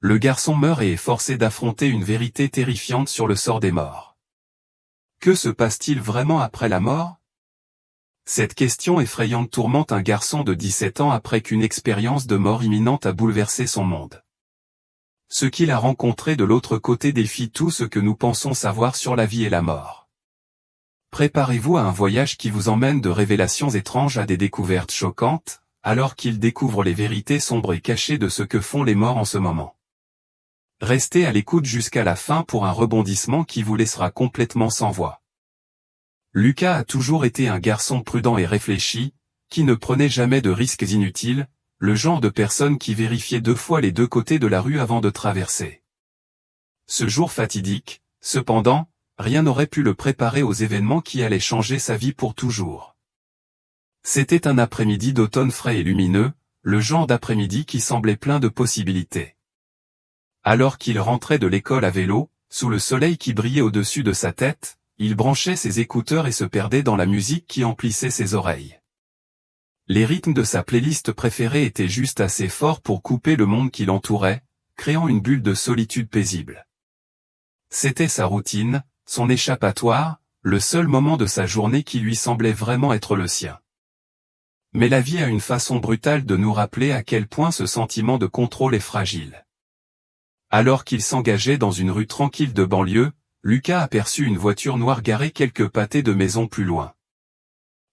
Le garçon meurt et est forcé d'affronter une vérité terrifiante sur le sort des morts. Que se passe-t-il vraiment après la mort? Cette question effrayante tourmente un garçon de 17 ans après qu'une expérience de mort imminente a bouleversé son monde. Ce qu'il a rencontré de l'autre côté défie tout ce que nous pensons savoir sur la vie et la mort. Préparez-vous à un voyage qui vous emmène de révélations étranges à des découvertes choquantes, alors qu'il découvre les vérités sombres et cachées de ce que font les morts en ce moment. Restez à l'écoute jusqu'à la fin pour un rebondissement qui vous laissera complètement sans voix. Lucas a toujours été un garçon prudent et réfléchi, qui ne prenait jamais de risques inutiles, le genre de personne qui vérifiait 2 fois les 2 côtés de la rue avant de traverser. Ce jour fatidique, cependant, rien n'aurait pu le préparer aux événements qui allaient changer sa vie pour toujours. C'était un après-midi d'automne frais et lumineux, le genre d'après-midi qui semblait plein de possibilités. Alors qu'il rentrait de l'école à vélo, sous le soleil qui brillait au-dessus de sa tête, il branchait ses écouteurs et se perdait dans la musique qui emplissait ses oreilles. Les rythmes de sa playlist préférée étaient juste assez forts pour couper le monde qui l'entourait, créant une bulle de solitude paisible. C'était sa routine, son échappatoire, le seul moment de sa journée qui lui semblait vraiment être le sien. Mais la vie a une façon brutale de nous rappeler à quel point ce sentiment de contrôle est fragile. Alors qu'il s'engageait dans une rue tranquille de banlieue, Lucas aperçut une voiture noire garée quelques pâtés de maisons plus loin.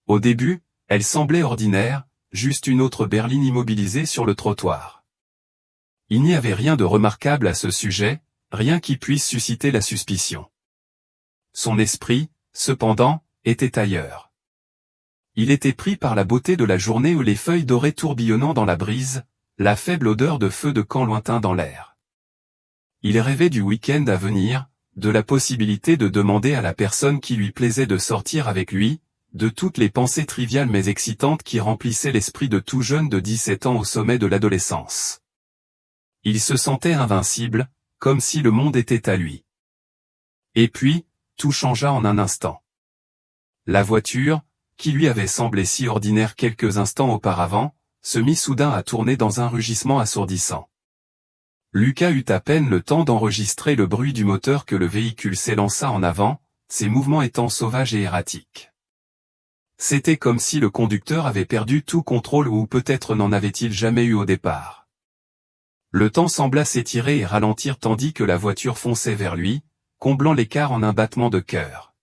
Au début, elle semblait ordinaire, juste une autre berline immobilisée sur le trottoir. Il n'y avait rien de remarquable à ce sujet, rien qui puisse susciter la suspicion. Son esprit, cependant, était ailleurs. Il était pris par la beauté de la journée où les feuilles dorées tourbillonnant dans la brise, la faible odeur de feu de camp lointain dans l'air. Il rêvait du week-end à venir, de la possibilité de demander à la personne qui lui plaisait de sortir avec lui, de toutes les pensées triviales mais excitantes qui remplissaient l'esprit de tout jeune de 17 ans au sommet de l'adolescence. Il se sentait invincible, comme si le monde était à lui. Et puis, tout changea en un instant. La voiture, qui lui avait semblé si ordinaire quelques instants auparavant, se mit soudain à tourner dans un rugissement assourdissant. Lucas eut à peine le temps d'enregistrer le bruit du moteur que le véhicule s'élança en avant, ses mouvements étant sauvages et erratiques. C'était comme si le conducteur avait perdu tout contrôle ou peut-être n'en avait-il jamais eu au départ. Le temps sembla s'étirer et ralentir tandis que la voiture fonçait vers lui, comblant l'écart en un battement de cœur.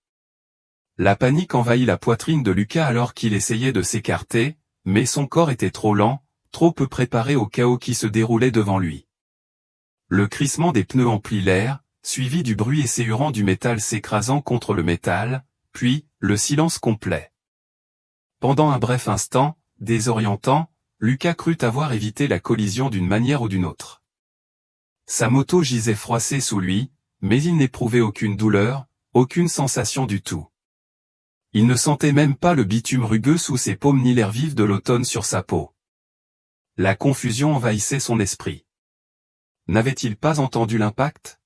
La panique envahit la poitrine de Lucas alors qu'il essayait de s'écarter, mais son corps était trop lent, trop peu préparé au chaos qui se déroulait devant lui. Le crissement des pneus emplit l'air, suivi du bruit esséurant du métal s'écrasant contre le métal, puis, le silence complet. Pendant un bref instant, désorientant, Lucas crut avoir évité la collision d'une manière ou d'une autre. Sa moto gisait froissée sous lui, mais il n'éprouvait aucune douleur, aucune sensation du tout. Il ne sentait même pas le bitume rugueux sous ses paumes ni l'air vif de l'automne sur sa peau. La confusion envahissait son esprit. N'avait-il pas entendu l'impact?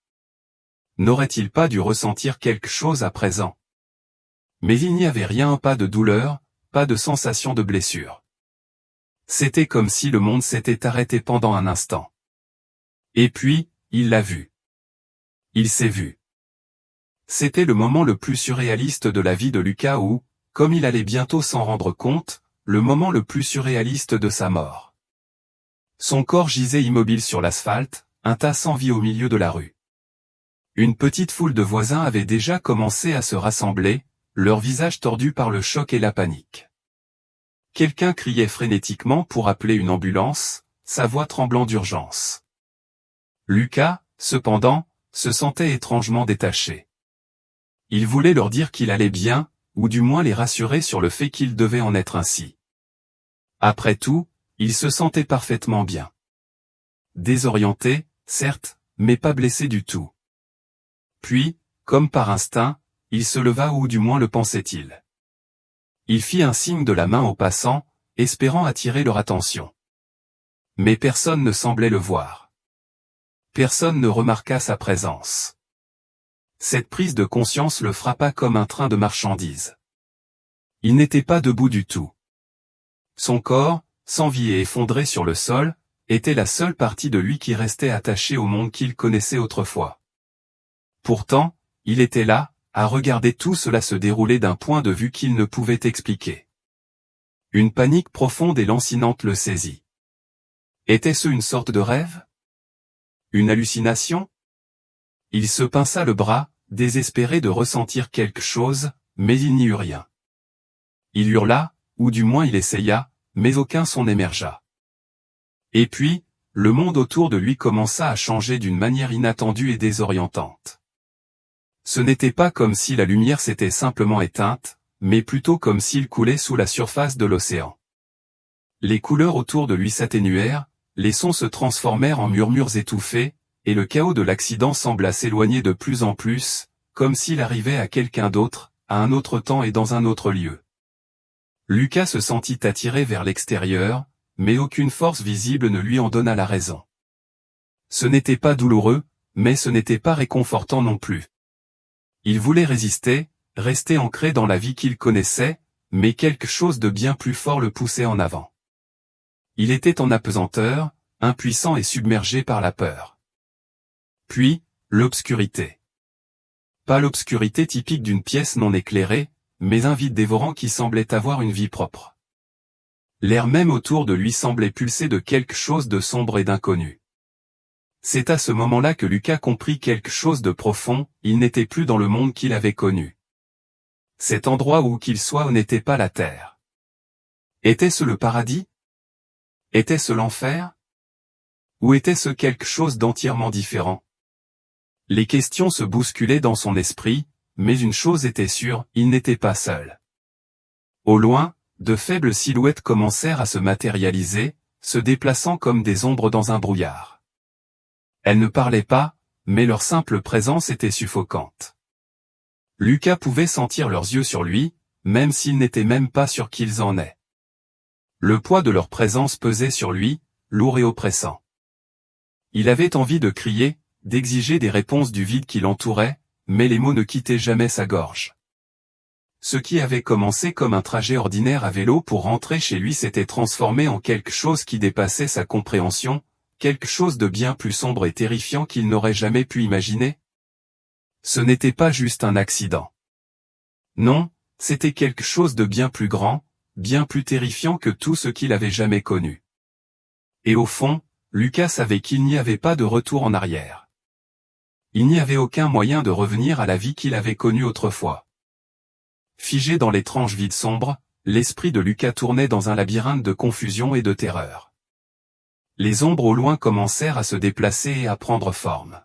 N'aurait-il pas dû ressentir quelque chose à présent? Mais il n'y avait rien, pas de douleur, pas de sensation de blessure. C'était comme si le monde s'était arrêté pendant un instant. Et puis, il l'a vu. Il s'est vu. C'était le moment le plus surréaliste de la vie de Lucas ou, comme il allait bientôt s'en rendre compte, le moment le plus surréaliste de sa mort. Son corps gisait immobile sur l'asphalte, un tas sans vie au milieu de la rue. Une petite foule de voisins avait déjà commencé à se rassembler, leurs visages tordus par le choc et la panique. Quelqu'un criait frénétiquement pour appeler une ambulance, sa voix tremblant d'urgence. Lucas, cependant, se sentait étrangement détaché. Il voulait leur dire qu'il allait bien, ou du moins les rassurer sur le fait qu'il devait en être ainsi. Après tout, il se sentait parfaitement bien. Désorienté, certes, mais pas blessé du tout. Puis, comme par instinct, il se leva ou du moins le pensait-il. Il fit un signe de la main aux passants, espérant attirer leur attention. Mais personne ne semblait le voir. Personne ne remarqua sa présence. Cette prise de conscience le frappa comme un train de marchandises. Il n'était pas debout du tout. Son corps, sans vie et effondré sur le sol, était la seule partie de lui qui restait attachée au monde qu'il connaissait autrefois. Pourtant, il était là, à regarder tout cela se dérouler d'un point de vue qu'il ne pouvait expliquer. Une panique profonde et lancinante le saisit. Était-ce une sorte de rêve? Une hallucination? Il se pinça le bras, désespéré de ressentir quelque chose, mais il n'y eut rien. Il hurla, ou du moins il essaya, mais aucun son n'émergea. Et puis, le monde autour de lui commença à changer d'une manière inattendue et désorientante. Ce n'était pas comme si la lumière s'était simplement éteinte, mais plutôt comme s'il coulait sous la surface de l'océan. Les couleurs autour de lui s'atténuèrent, les sons se transformèrent en murmures étouffés, et le chaos de l'accident sembla s'éloigner de plus en plus, comme s'il arrivait à quelqu'un d'autre, à un autre temps et dans un autre lieu. Lucas se sentit attiré vers l'extérieur, mais aucune force visible ne lui en donna la raison. Ce n'était pas douloureux, mais ce n'était pas réconfortant non plus. Il voulait résister, rester ancré dans la vie qu'il connaissait, mais quelque chose de bien plus fort le poussait en avant. Il était en apesanteur, impuissant et submergé par la peur. Puis, l'obscurité. Pas l'obscurité typique d'une pièce non éclairée, mais un vide dévorant qui semblait avoir une vie propre. L'air même autour de lui semblait pulser de quelque chose de sombre et d'inconnu. C'est à ce moment-là que Lucas comprit quelque chose de profond, il n'était plus dans le monde qu'il avait connu. Cet endroit où qu'il soit n'était pas la terre. Était-ce le paradis? Était-ce l'enfer? Ou était-ce quelque chose d'entièrement différent? Les questions se bousculaient dans son esprit, mais une chose était sûre, il n'était pas seul. Au loin, de faibles silhouettes commencèrent à se matérialiser, se déplaçant comme des ombres dans un brouillard. Elles ne parlaient pas, mais leur simple présence était suffocante. Lucas pouvait sentir leurs yeux sur lui, même s'il n'était même pas sûr qu'ils en aient. Le poids de leur présence pesait sur lui, lourd et oppressant. Il avait envie de crier, d'exiger des réponses du vide qui l'entourait, mais les mots ne quittaient jamais sa gorge. Ce qui avait commencé comme un trajet ordinaire à vélo pour rentrer chez lui s'était transformé en quelque chose qui dépassait sa compréhension, quelque chose de bien plus sombre et terrifiant qu'il n'aurait jamais pu imaginer. Ce n'était pas juste un accident. Non, c'était quelque chose de bien plus grand, bien plus terrifiant que tout ce qu'il avait jamais connu. Et au fond, Lucas savait qu'il n'y avait pas de retour en arrière. Il n'y avait aucun moyen de revenir à la vie qu'il avait connue autrefois. Figé dans l'étrange vide sombre, l'esprit de Lucas tournait dans un labyrinthe de confusion et de terreur. Les ombres au loin commencèrent à se déplacer et à prendre forme.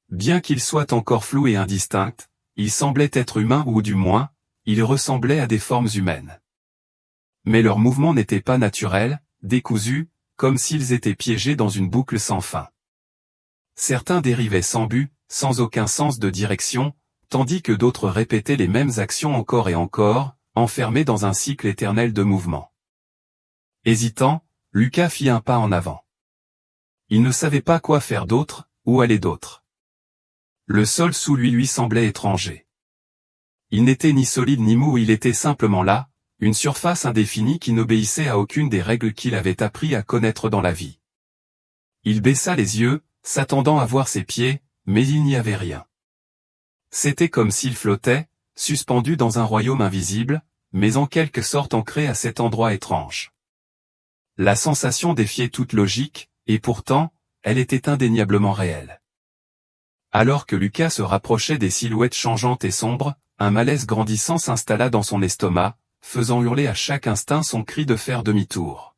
Bien qu'ils soient encore flous et indistincts, ils semblaient être humains ou du moins, ils ressemblaient à des formes humaines. Mais leurs mouvements n'étaient pas naturels, décousus, comme s'ils étaient piégés dans une boucle sans fin. Certains dérivaient sans but, sans aucun sens de direction, tandis que d'autres répétaient les mêmes actions encore et encore, enfermés dans un cycle éternel de mouvement. Hésitant, Lucas fit un pas en avant. Il ne savait pas quoi faire d'autre, où aller d'autre. Le sol sous lui semblait étranger. Il n'était ni solide ni mou, il était simplement là, une surface indéfinie qui n'obéissait à aucune des règles qu'il avait appris à connaître dans la vie. Il baissa les yeux, s'attendant à voir ses pieds, mais il n'y avait rien. C'était comme s'il flottait, suspendu dans un royaume invisible, mais en quelque sorte ancré à cet endroit étrange. La sensation défiait toute logique, et pourtant, elle était indéniablement réelle. Alors que Lucas se rapprochait des silhouettes changeantes et sombres, un malaise grandissant s'installa dans son estomac, faisant hurler à chaque instinct son cri de faire demi-tour.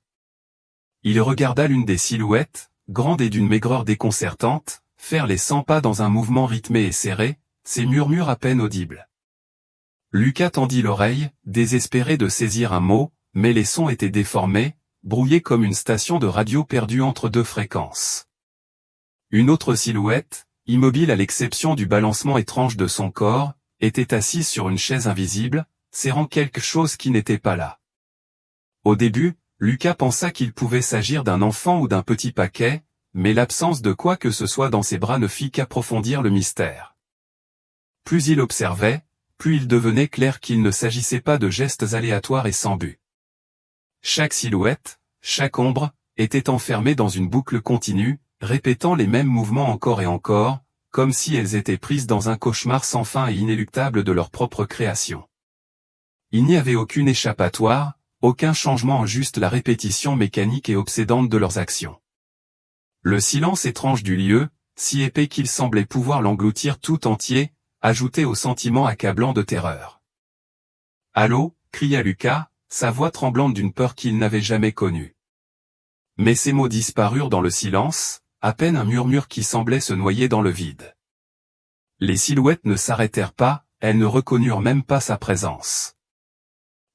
Il regarda l'une des silhouettes, grande et d'une maigreur déconcertante, faire les 100 pas dans un mouvement rythmé et serré, ses murmures à peine audibles. Lucas tendit l'oreille, désespéré de saisir un mot, mais les sons étaient déformés, brouillés comme une station de radio perdue entre deux fréquences. Une autre silhouette, immobile à l'exception du balancement étrange de son corps, était assise sur une chaise invisible, serrant quelque chose qui n'était pas là. Au début, Lucas pensa qu'il pouvait s'agir d'un enfant ou d'un petit paquet, mais l'absence de quoi que ce soit dans ses bras ne fit qu'approfondir le mystère. Plus il observait, plus il devenait clair qu'il ne s'agissait pas de gestes aléatoires et sans but. Chaque silhouette, chaque ombre, étaient enfermées dans une boucle continue, répétant les mêmes mouvements encore et encore, comme si elles étaient prises dans un cauchemar sans fin et inéluctable de leur propre création. Il n'y avait aucune échappatoire, aucun changement en juste la répétition mécanique et obsédante de leurs actions. Le silence étrange du lieu, si épais qu'il semblait pouvoir l'engloutir tout entier, ajoutait au sentiment accablant de terreur. « Allô » cria Lucas, sa voix tremblante d'une peur qu'il n'avait jamais connue. Mais ces mots disparurent dans le silence, à peine un murmure qui semblait se noyer dans le vide. Les silhouettes ne s'arrêtèrent pas, elles ne reconnurent même pas sa présence.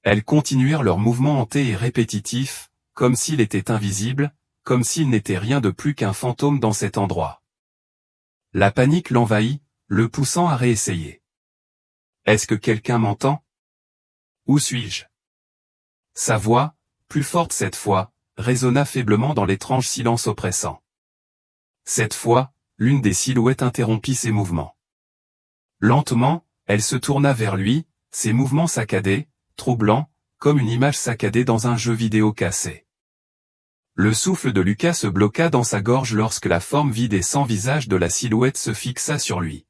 Elles continuèrent leur mouvement hanté et répétitif, comme s'il était invisible, comme s'il n'était rien de plus qu'un fantôme dans cet endroit. La panique l'envahit, le poussant à réessayer. « Est-ce que quelqu'un m'entend ? Où suis-je » Sa voix, plus forte cette fois, résonna faiblement dans l'étrange silence oppressant. Cette fois, l'une des silhouettes interrompit ses mouvements. Lentement, elle se tourna vers lui, ses mouvements saccadés, troublants, comme une image saccadée dans un jeu vidéo cassé. Le souffle de Lucas se bloqua dans sa gorge lorsque la forme vide et sans visage de la silhouette se fixa sur lui.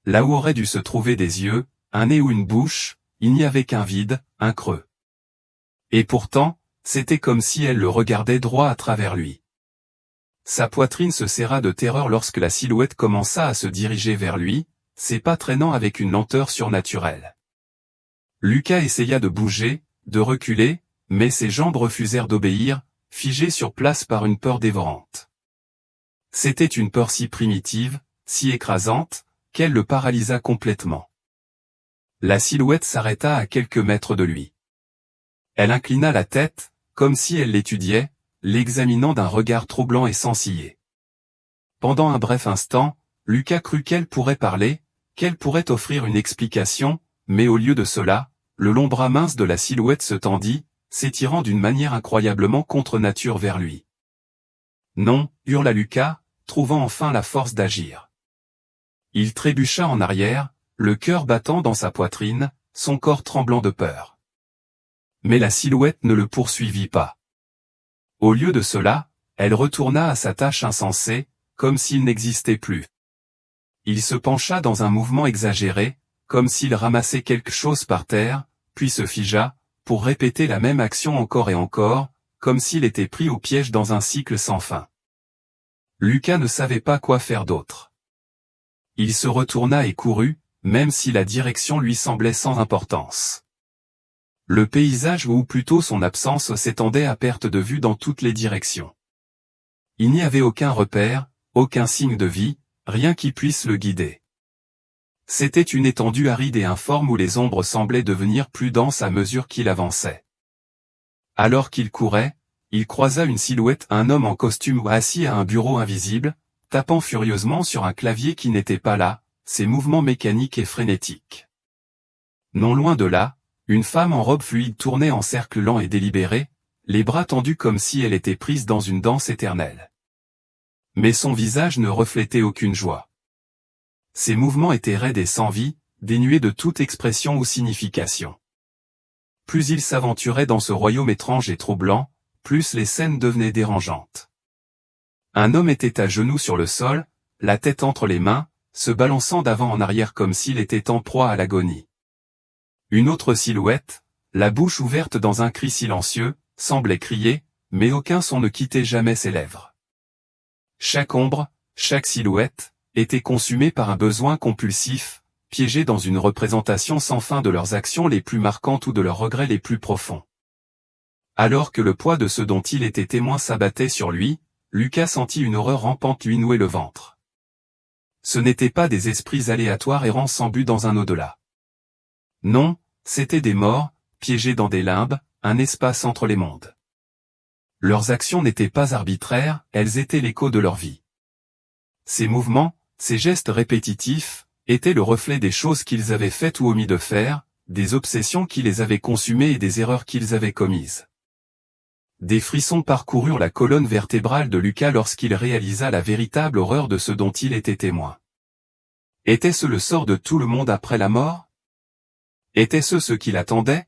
Là où auraient dû se trouver des yeux, un nez ou une bouche, il n'y avait qu'un vide, un creux. Et pourtant, c'était comme si elle le regardait droit à travers lui. Sa poitrine se serra de terreur lorsque la silhouette commença à se diriger vers lui, ses pas traînant avec une lenteur surnaturelle. Lucas essaya de bouger, de reculer, mais ses jambes refusèrent d'obéir, figées sur place par une peur dévorante. C'était une peur si primitive, si écrasante, qu'elle le paralysa complètement. La silhouette s'arrêta à quelques mètres de lui. Elle inclina la tête, comme si elle l'étudiait, l'examinant d'un regard troublant et sans ciller. Pendant un bref instant, Lucas crut qu'elle pourrait parler, qu'elle pourrait offrir une explication, mais au lieu de cela, le long bras mince de la silhouette se tendit, s'étirant d'une manière incroyablement contre nature vers lui. « Non » hurla Lucas, trouvant enfin la force d'agir. Il trébucha en arrière, le cœur battant dans sa poitrine, son corps tremblant de peur. Mais la silhouette ne le poursuivit pas. Au lieu de cela, elle retourna à sa tâche insensée, comme s'il n'existait plus. Il se pencha dans un mouvement exagéré, comme s'il ramassait quelque chose par terre, puis se figea, pour répéter la même action encore et encore, comme s'il était pris au piège dans un cycle sans fin. Lucas ne savait pas quoi faire d'autre. Il se retourna et courut, même si la direction lui semblait sans importance. Le paysage ou plutôt son absence s'étendait à perte de vue dans toutes les directions. Il n'y avait aucun repère, aucun signe de vie, rien qui puisse le guider. C'était une étendue aride et informe où les ombres semblaient devenir plus denses à mesure qu'il avançait. Alors qu'il courait, il croisa une silhouette, un homme en costume assis à un bureau invisible, tapant furieusement sur un clavier qui n'était pas là, ses mouvements mécaniques et frénétiques. Non loin de là, une femme en robe fluide tournait en cercle lent et délibéré, les bras tendus comme si elle était prise dans une danse éternelle. Mais son visage ne reflétait aucune joie. Ses mouvements étaient raides et sans vie, dénués de toute expression ou signification. Plus il s'aventurait dans ce royaume étrange et troublant, plus les scènes devenaient dérangeantes. Un homme était à genoux sur le sol, la tête entre les mains, se balançant d'avant en arrière comme s'il était en proie à l'agonie. Une autre silhouette, la bouche ouverte dans un cri silencieux, semblait crier, mais aucun son ne quittait jamais ses lèvres. Chaque ombre, chaque silhouette, était consumée par un besoin compulsif, piégé dans une représentation sans fin de leurs actions les plus marquantes ou de leurs regrets les plus profonds. Alors que le poids de ce dont il était témoin s'abattait sur lui, Lucas sentit une horreur rampante lui nouer le ventre. Ce n'étaient pas des esprits aléatoires errant sans but dans un au-delà. Non, c'étaient des morts, piégés dans des limbes, un espace entre les mondes. Leurs actions n'étaient pas arbitraires, elles étaient l'écho de leur vie. Ces mouvements, ces gestes répétitifs, étaient le reflet des choses qu'ils avaient faites ou omis de faire, des obsessions qui les avaient consumées et des erreurs qu'ils avaient commises. Des frissons parcoururent la colonne vertébrale de Lucas lorsqu'il réalisa la véritable horreur de ce dont il était témoin. Était-ce le sort de tout le monde après la mort ? Était-ce ce qui l'attendait ?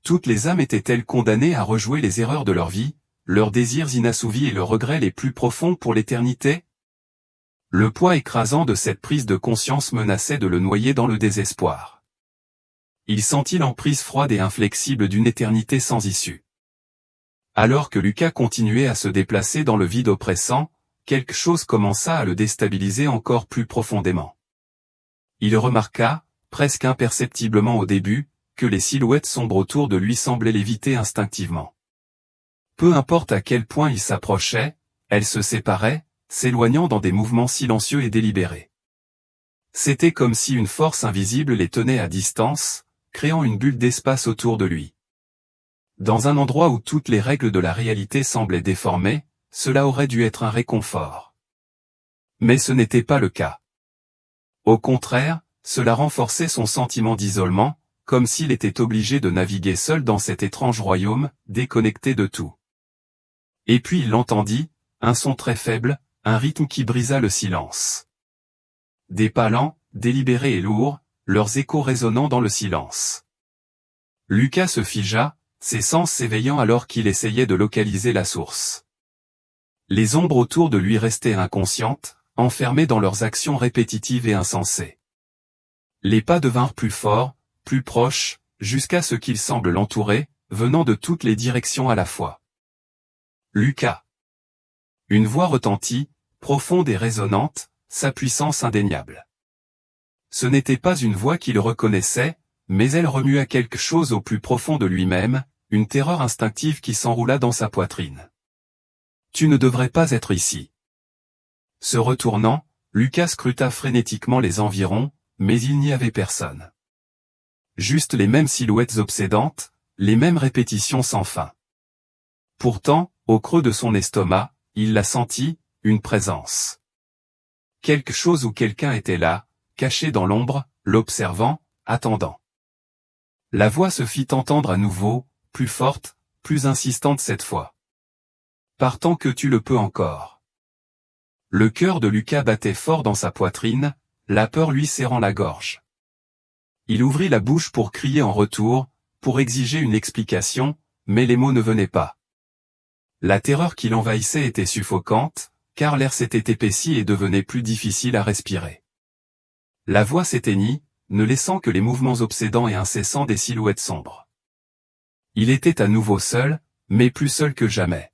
Toutes les âmes étaient-elles condamnées à rejouer les erreurs de leur vie, leurs désirs inassouvis et leurs regrets les plus profonds pour l'éternité? Le poids écrasant de cette prise de conscience menaçait de le noyer dans le désespoir. Il sentit l'emprise froide et inflexible d'une éternité sans issue. Alors que Lucas continuait à se déplacer dans le vide oppressant, quelque chose commença à le déstabiliser encore plus profondément. Il remarqua, presque imperceptiblement au début, que les silhouettes sombres autour de lui semblaient l'éviter instinctivement. Peu importe à quel point il s'approchait, elles se séparaient, s'éloignant dans des mouvements silencieux et délibérés. C'était comme si une force invisible les tenait à distance, créant une bulle d'espace autour de lui. Dans un endroit où toutes les règles de la réalité semblaient déformées, cela aurait dû être un réconfort. Mais ce n'était pas le cas. Au contraire, cela renforçait son sentiment d'isolement, comme s'il était obligé de naviguer seul dans cet étrange royaume, déconnecté de tout. Et puis il l'entendit, un son très faible, un rythme qui brisa le silence. Des pas lents, délibérés et lourds, leurs échos résonnant dans le silence. Lucas se figea, ses sens s'éveillant alors qu'il essayait de localiser la source. Les ombres autour de lui restaient inconscientes, enfermées dans leurs actions répétitives et insensées. Les pas devinrent plus forts, plus proches, jusqu'à ce qu'ils semblent l'entourer, venant de toutes les directions à la fois. Lucas. Une voix retentit, profonde et résonnante, sa puissance indéniable. Ce n'était pas une voix qu'il reconnaissait, mais elle remua quelque chose au plus profond de lui-même, une terreur instinctive qui s'enroula dans sa poitrine. Tu ne devrais pas être ici. Se retournant, Lucas scruta frénétiquement les environs, mais il n'y avait personne. Juste les mêmes silhouettes obsédantes, les mêmes répétitions sans fin. Pourtant, au creux de son estomac, il la sentit, une présence. Quelque chose ou quelqu'un était là, caché dans l'ombre, l'observant, attendant. La voix se fit entendre à nouveau, plus forte, plus insistante cette fois. Partant que tu le peux encore. Le cœur de Lucas battait fort dans sa poitrine, la peur lui serrant la gorge. Il ouvrit la bouche pour crier en retour, pour exiger une explication, mais les mots ne venaient pas. La terreur qui l'envahissait était suffocante, car l'air s'était épaissi et devenait plus difficile à respirer. La voix s'éteignit, ne laissant que les mouvements obsédants et incessants des silhouettes sombres. Il était à nouveau seul, mais plus seul que jamais.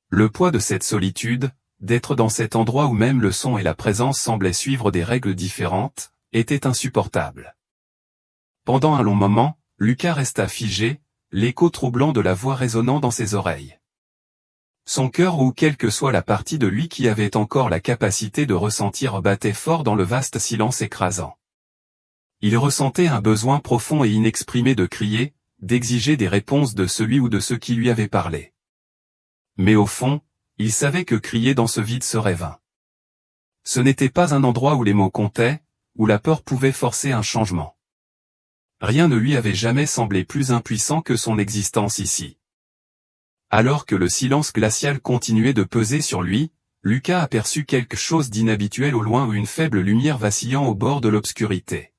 Le poids de cette solitude, d'être dans cet endroit où même le son et la présence semblaient suivre des règles différentes, était insupportable. Pendant un long moment, Lucas resta figé, l'écho troublant de la voix résonnant dans ses oreilles. Son cœur ou quelle que soit la partie de lui qui avait encore la capacité de ressentir battait fort dans le vaste silence écrasant. Il ressentait un besoin profond et inexprimé de crier, d'exiger des réponses de celui ou de ceux qui lui avaient parlé. Mais au fond, il savait que crier dans ce vide serait vain. Ce n'était pas un endroit où les mots comptaient, où la peur pouvait forcer un changement. Rien ne lui avait jamais semblé plus impuissant que son existence ici. Alors que le silence glacial continuait de peser sur lui, Lucas aperçut quelque chose d'inhabituel au loin, une faible lumière vacillant au bord de l'obscurité.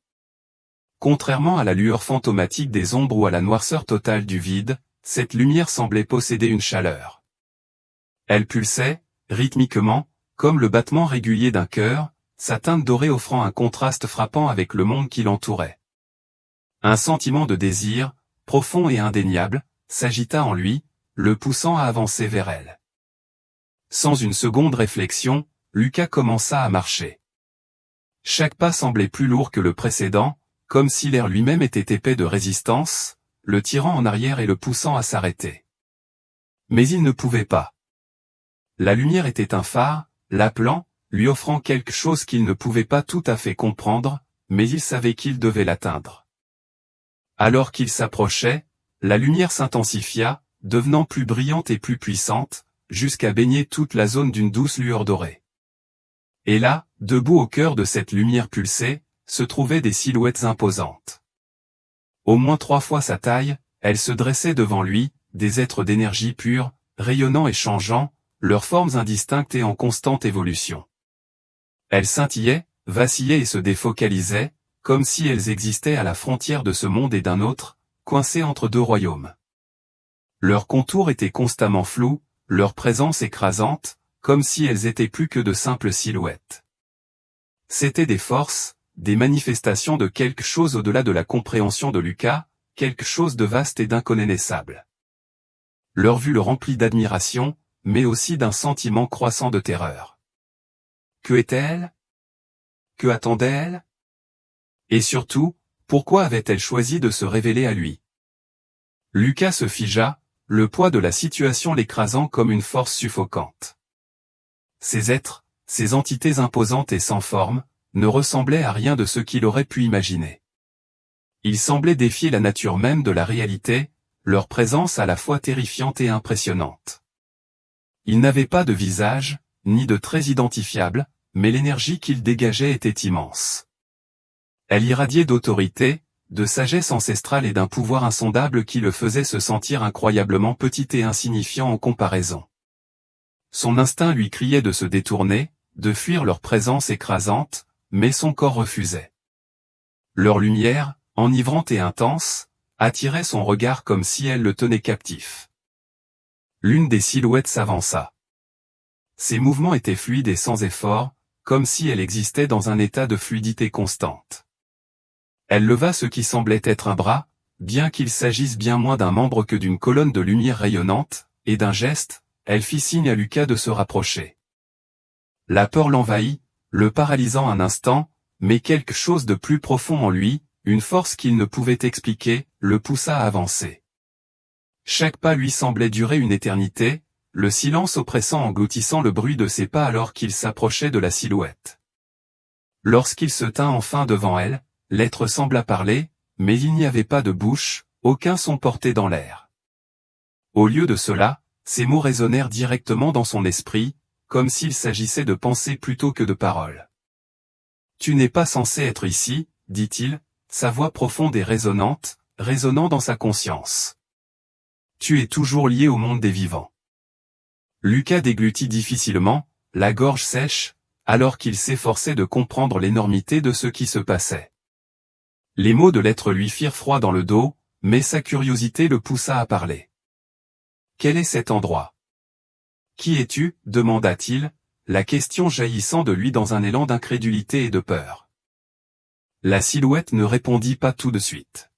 Contrairement à la lueur fantomatique des ombres ou à la noirceur totale du vide, cette lumière semblait posséder une chaleur. Elle pulsait, rythmiquement, comme le battement régulier d'un cœur, sa teinte dorée offrant un contraste frappant avec le monde qui l'entourait. Un sentiment de désir, profond et indéniable, s'agita en lui, le poussant à avancer vers elle. Sans une seconde réflexion, Lucas commença à marcher. Chaque pas semblait plus lourd que le précédent, comme si l'air lui-même était épais de résistance, le tirant en arrière et le poussant à s'arrêter. Mais il ne pouvait pas. La lumière était un phare, l'appelant, lui offrant quelque chose qu'il ne pouvait pas tout à fait comprendre, mais il savait qu'il devait l'atteindre. Alors qu'il s'approchait, la lumière s'intensifia, devenant plus brillante et plus puissante, jusqu'à baigner toute la zone d'une douce lueur dorée. Et là, debout au cœur de cette lumière pulsée, se trouvaient des silhouettes imposantes. Au moins 3 fois sa taille, elles se dressaient devant lui, des êtres d'énergie pure, rayonnants et changeants, leurs formes indistinctes et en constante évolution. Elles scintillaient, vacillaient et se défocalisaient, comme si elles existaient à la frontière de ce monde et d'un autre, coincées entre deux royaumes. Leurs contours étaient constamment flous, leur présence écrasante, comme si elles étaient plus que de simples silhouettes. C'étaient des forces, des manifestations de quelque chose au-delà de la compréhension de Lucas, quelque chose de vaste et d'inconnaissable. Leur vue le remplit d'admiration, mais aussi d'un sentiment croissant de terreur. Que était-elle? Que attendait-elle? Et surtout, pourquoi avait-elle choisi de se révéler à lui? Lucas se figea, le poids de la situation l'écrasant comme une force suffocante. Ces êtres, ces entités imposantes et sans forme, ne ressemblaient à rien de ce qu'il aurait pu imaginer. Ils semblaient défier la nature même de la réalité, leur présence à la fois terrifiante et impressionnante. Ils n'avaient pas de visage, ni de traits identifiables, mais l'énergie qu'ils dégageaient était immense. Elle irradiait d'autorité, de sagesse ancestrale et d'un pouvoir insondable qui le faisait se sentir incroyablement petit et insignifiant en comparaison. Son instinct lui criait de se détourner, de fuir leur présence écrasante, mais son corps refusait. Leur lumière, enivrante et intense, attirait son regard comme si elle le tenait captif. L'une des silhouettes s'avança. Ses mouvements étaient fluides et sans effort, comme si elle existait dans un état de fluidité constante. Elle leva ce qui semblait être un bras, bien qu'il s'agisse bien moins d'un membre que d'une colonne de lumière rayonnante, et d'un geste, elle fit signe à Lucas de se rapprocher. La peur l'envahit, le paralysant un instant, mais quelque chose de plus profond en lui, une force qu'il ne pouvait expliquer, le poussa à avancer. Chaque pas lui semblait durer une éternité, le silence oppressant engloutissant le bruit de ses pas alors qu'il s'approchait de la silhouette. Lorsqu'il se tint enfin devant elle, l'être sembla parler, mais il n'y avait pas de bouche, aucun son porté dans l'air. Au lieu de cela, ces mots résonnèrent directement dans son esprit, comme s'il s'agissait de pensées plutôt que de paroles. « Tu n'es pas censé être ici, dit-il, sa voix profonde et résonnante, résonnant dans sa conscience. Tu es toujours lié au monde des vivants. » Lucas déglutit difficilement, la gorge sèche, alors qu'il s'efforçait de comprendre l'énormité de ce qui se passait. Les mots de l'être lui firent froid dans le dos, mais sa curiosité le poussa à parler. « Quel est cet endroit? Qui es-tu? Demanda-t-il, la question jaillissant de lui dans un élan d'incrédulité et de peur. La silhouette ne répondit pas tout de suite.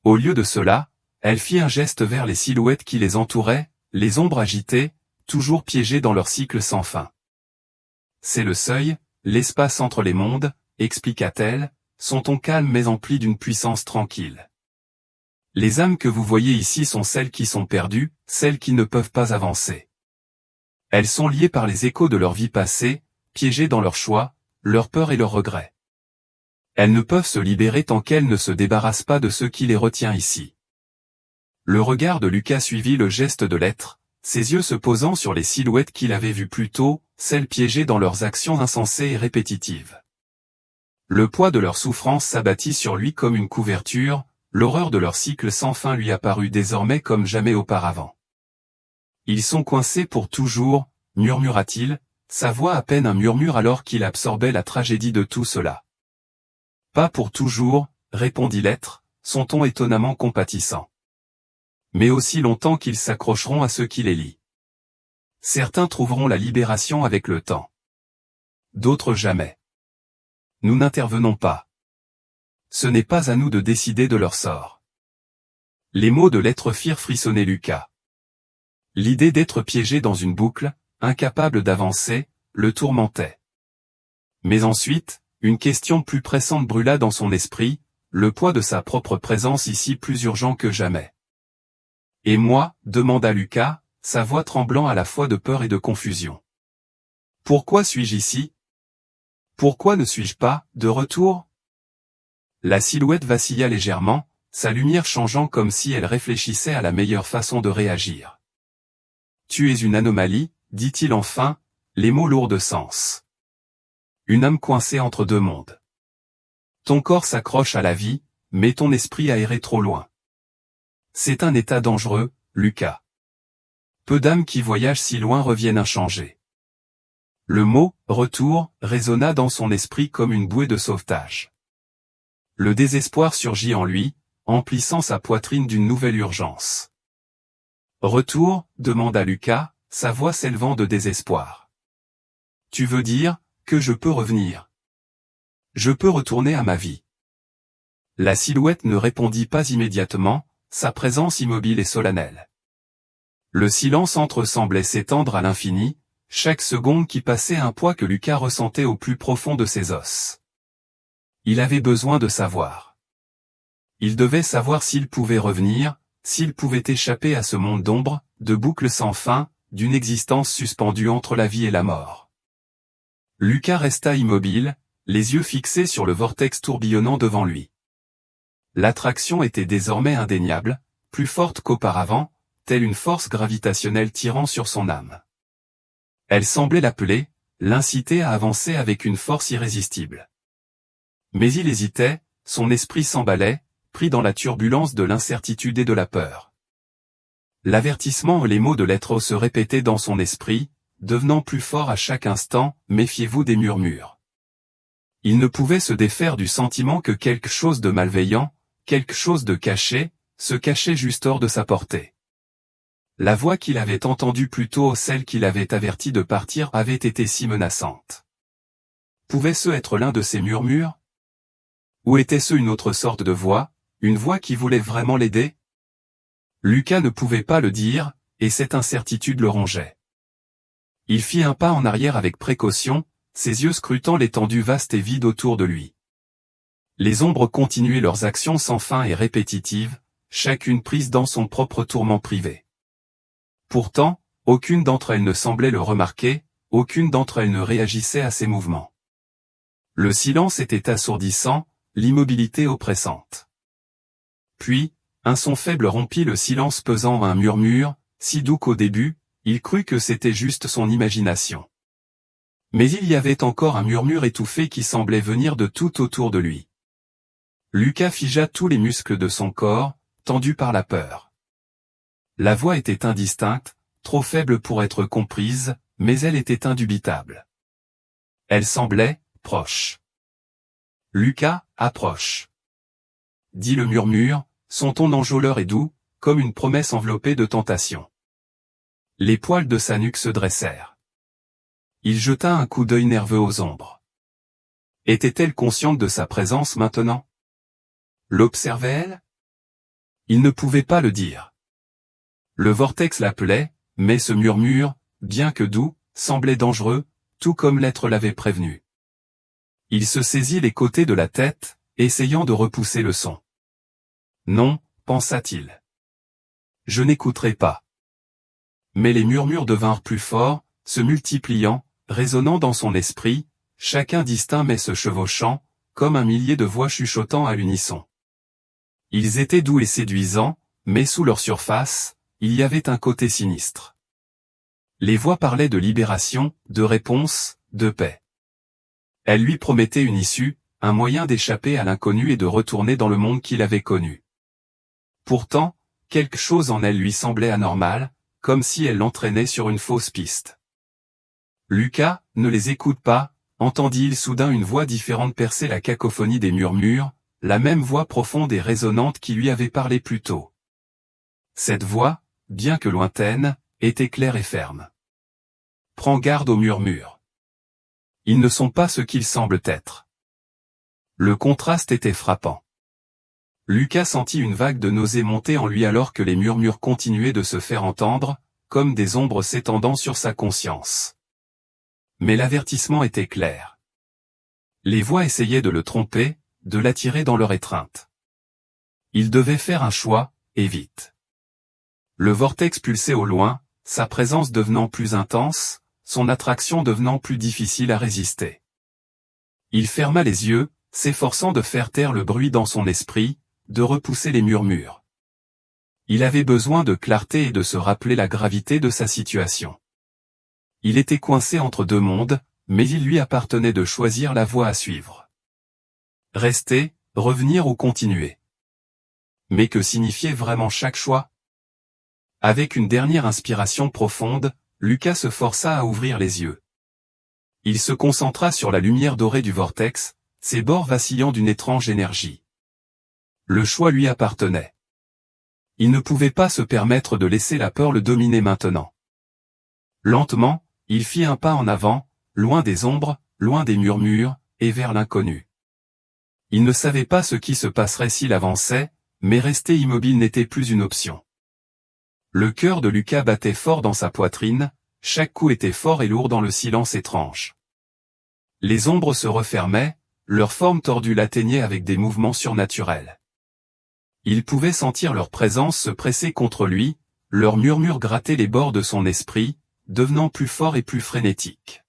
Au lieu de cela, elle fit un geste vers les silhouettes qui les entouraient, les ombres agitées, toujours piégées dans leur cycle sans fin. « C'est le seuil, l'espace entre les mondes, expliqua-t-elle, son ton calme mais empli d'une puissance tranquille. Les âmes que vous voyez ici sont celles qui sont perdues, celles qui ne peuvent pas avancer. Elles sont liées par les échos de leur vie passée, piégées dans leurs choix, leurs peurs et leurs regrets. Elles ne peuvent se libérer tant qu'elles ne se débarrassent pas de ce qui les retient ici. » Le regard de Lucas suivit le geste de l'être, ses yeux se posant sur les silhouettes qu'il avait vues plus tôt, celles piégées dans leurs actions insensées et répétitives. Le poids de leur souffrance s'abattit sur lui comme une couverture, l'horreur de leur cycle sans fin lui apparut désormais comme jamais auparavant. « Ils sont coincés pour toujours, murmura-t-il, sa voix à peine un murmure alors qu'il absorbait la tragédie de tout cela. « Pas pour toujours, répondit l'être, son ton étonnamment compatissant. Mais aussi longtemps qu'ils s'accrocheront à ce qui les lie. Certains trouveront la libération avec le temps. D'autres jamais. Nous n'intervenons pas. Ce n'est pas à nous de décider de leur sort. » Les mots de l'être firent frissonner Lucas. L'idée d'être piégé dans une boucle, incapable d'avancer, le tourmentait. Mais ensuite, une question plus pressante brûla dans son esprit, le poids de sa propre présence ici plus urgent que jamais. « Et moi ?» demanda Lucas, sa voix tremblant à la fois de peur et de confusion. « Pourquoi suis-je ici? Pourquoi ne suis-je pas de retour ?» La silhouette vacilla légèrement, sa lumière changeant comme si elle réfléchissait à la meilleure façon de réagir. « Tu es une anomalie, dit-il enfin, les mots lourds de sens. Une âme coincée entre deux mondes. Ton corps s'accroche à la vie, mais ton esprit a erré trop loin. C'est un état dangereux, Lucas. Peu d'âmes qui voyagent si loin reviennent inchangées. » Le mot « retour » résonna dans son esprit comme une bouée de sauvetage. Le désespoir surgit en lui, emplissant sa poitrine d'une nouvelle urgence. Retour, demanda Lucas, sa voix s'élevant de désespoir. Tu veux dire que je peux revenir? Je peux retourner à ma vie. La silhouette ne répondit pas immédiatement, sa présence immobile et solennelle. Le silence entre semblait s'étendre à l'infini, chaque seconde qui passait un poids que Lucas ressentait au plus profond de ses os. Il avait besoin de savoir. Il devait savoir s'il pouvait revenir, s'il pouvait échapper à ce monde d'ombre, de boucles sans fin, d'une existence suspendue entre la vie et la mort. Lucas resta immobile, les yeux fixés sur le vortex tourbillonnant devant lui. L'attraction était désormais indéniable, plus forte qu'auparavant, telle une force gravitationnelle tirant sur son âme. Elle semblait l'appeler, l'inciter à avancer avec une force irrésistible. Mais il hésitait, son esprit s'emballait, pris dans la turbulence de l'incertitude et de la peur. L'avertissement et les mots de l'être se répétaient dans son esprit, devenant plus forts à chaque instant, méfiez-vous des murmures. Il ne pouvait se défaire du sentiment que quelque chose de malveillant, quelque chose de caché, se cachait juste hors de sa portée. La voix qu'il avait entendue plus tôt, celle qui l'avait averti de partir, avait été si menaçante. Pouvait-ce être l'un de ces murmures? Ou était-ce une autre sorte de voix, une voix qui voulait vraiment l'aider? Lucas ne pouvait pas le dire, et cette incertitude le rongeait. Il fit un pas en arrière avec précaution, ses yeux scrutant l'étendue vaste et vide autour de lui. Les ombres continuaient leurs actions sans fin et répétitives, chacune prise dans son propre tourment privé. Pourtant, aucune d'entre elles ne semblait le remarquer, aucune d'entre elles ne réagissait à ses mouvements. Le silence était assourdissant, l'immobilité oppressante. Puis, un son faible rompit le silence pesant, un murmure, si doux qu'au début, il crut que c'était juste son imagination. Mais il y avait encore un murmure étouffé qui semblait venir de tout autour de lui. Lucas figea tous les muscles de son corps, tendus par la peur. La voix était indistincte, trop faible pour être comprise, mais elle était indubitable. Elle semblait proche. Lucas, approche. Dit le murmure, son ton enjôleur et doux, comme une promesse enveloppée de tentation. Les poils de sa nuque se dressèrent. Il jeta un coup d'œil nerveux aux ombres. Était-elle consciente de sa présence maintenant? L'observait-elle? Il ne pouvait pas le dire. Le vortex l'appelait, mais ce murmure, bien que doux, semblait dangereux, tout comme l'être l'avait prévenu. Il se saisit les côtés de la tête, essayant de repousser le son. Non, pensa-t-il. Je n'écouterai pas. Mais les murmures devinrent plus forts, se multipliant, résonnant dans son esprit, chacun distinct mais se chevauchant, comme un millier de voix chuchotant à l'unisson. Ils étaient doux et séduisants, mais sous leur surface, il y avait un côté sinistre. Les voix parlaient de libération, de réponse, de paix. Elles lui promettaient une issue, un moyen d'échapper à l'inconnu et de retourner dans le monde qu'il avait connu. Pourtant, quelque chose en elle lui semblait anormal, comme si elle l'entraînait sur une fausse piste. Lucas, ne les écoute pas, entendit-il soudain une voix différente percer la cacophonie des murmures, la même voix profonde et résonnante qui lui avait parlé plus tôt. Cette voix, bien que lointaine, était claire et ferme. Prends garde aux murmures. Ils ne sont pas ce qu'ils semblent être. Le contraste était frappant. Lucas sentit une vague de nausée monter en lui alors que les murmures continuaient de se faire entendre, comme des ombres s'étendant sur sa conscience. Mais l'avertissement était clair. Les voix essayaient de le tromper, de l'attirer dans leur étreinte. Il devait faire un choix, et vite. Le vortex pulsait au loin, sa présence devenant plus intense, son attraction devenant plus difficile à résister. Il ferma les yeux, s'efforçant de faire taire le bruit dans son esprit, de repousser les murmures. Il avait besoin de clarté et de se rappeler la gravité de sa situation. Il était coincé entre deux mondes, mais il lui appartenait de choisir la voie à suivre. Rester, revenir ou continuer. Mais que signifiait vraiment chaque choix? Avec une dernière inspiration profonde, Lucas se força à ouvrir les yeux. Il se concentra sur la lumière dorée du vortex, ses bords vacillant d'une étrange énergie. Le choix lui appartenait. Il ne pouvait pas se permettre de laisser la peur le dominer maintenant. Lentement, il fit un pas en avant, loin des ombres, loin des murmures, et vers l'inconnu. Il ne savait pas ce qui se passerait s'il avançait, mais rester immobile n'était plus une option. Le cœur de Lucas battait fort dans sa poitrine, chaque coup était fort et lourd dans le silence étrange. Les ombres se refermaient, leur forme tordue l'atteignait avec des mouvements surnaturels. Il pouvait sentir leur présence se presser contre lui, leur murmure gratter les bords de son esprit, devenant plus fort et plus frénétique.